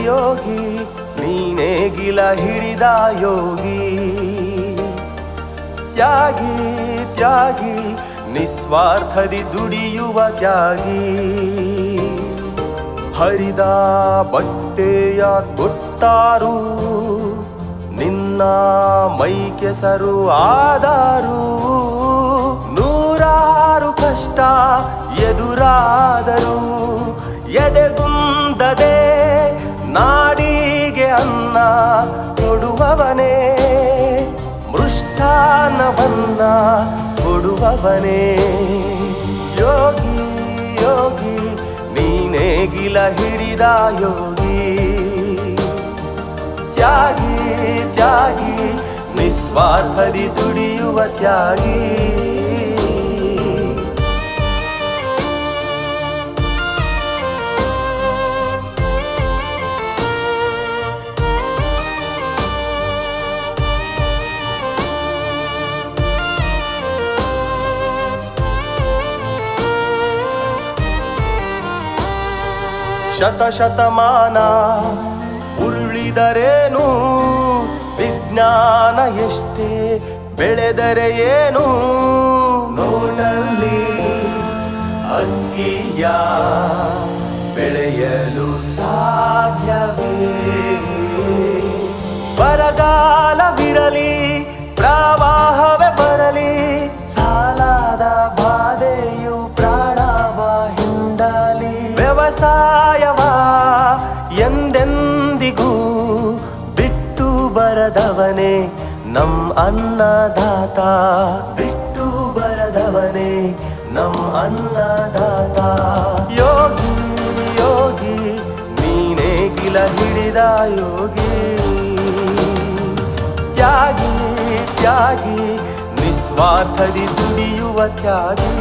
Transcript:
ಯೋಗಿ ನೀನೇ ಗಿಲ ಹಿಡಿದ ಯೋಗಿ ತ್ಯಾಗಿ ತ್ಯಾಗಿ ನಿಸ್ವಾರ್ಥದಿ ದುಡಿಯುವ ತ್ಯಾಗಿ ಹರಿದ ಬಟ್ಟೆಯ ತೊಟ್ಟಾರು ನಿನ್ನ ಮೈ ಕೆಸರು ಆದಾರು ನೂರಾರು ಕಷ್ಟ ಎದುರಾದರು ಎದೆಗುಂದದೆ ನಾಡಿಗೆ ಅನ್ನ ಕೊಡುವವನೇ ಮೃಷ್ಟಾನ್ನವನ್ನ ಕೊಡುವವನೇ ಯೋಗಿ ಯೋಗಿ ನೀನೇ ಗಿಲ ಹಿಡಿದ ಯೋಗಿ ತ್ಯಾಗಿ ತ್ಯಾಗಿ ನಿಸ್ವಾರ್ಥದಿ ದುಡಿಯುವ ತ್ಯಾಗಿ ಶತಶತಮಾನ ಉರುಳಿದರೇನು ವಿಜ್ಞಾನ ಎಷ್ಟೇ ಬೆಳೆದರೆ ಏನು ನೋಡಲ್ಲಿ ಅಕ್ಕಿಯ ಬೆಳೆಯಲು ಸಾಧ್ಯವೇ ಬರಗಾಲವಿರಲಿ ಪ್ರವಾಹವೇ ಬರಲಿ ಸಾಲದ ಬಾಧೆಯು ಪ್ರಾಣವ ಹಿಂಡಲಿ ವ್ಯವಸಾಯವ ಎಂದೆಂದಿಗೂ ಬಿಟ್ಟು ಬರದವನೇ ನಮ್ ಅನ್ನದಾತ ಬಿಟ್ಟು ಬರದವನೇ ನಮ್ ಅನ್ನದಾತ ಯೋಗಿ ಯೋಗಿ ನೀನೇ ಗಿಲ ಹಿಡಿದ ಯೋಗಿ ತ್ಯಾಗಿ ತ್ಯಾಗಿ ನಿಸ್ವಾರ್ಥದಿ ದುಡಿಯುವ ತ್ಯಾಗಿ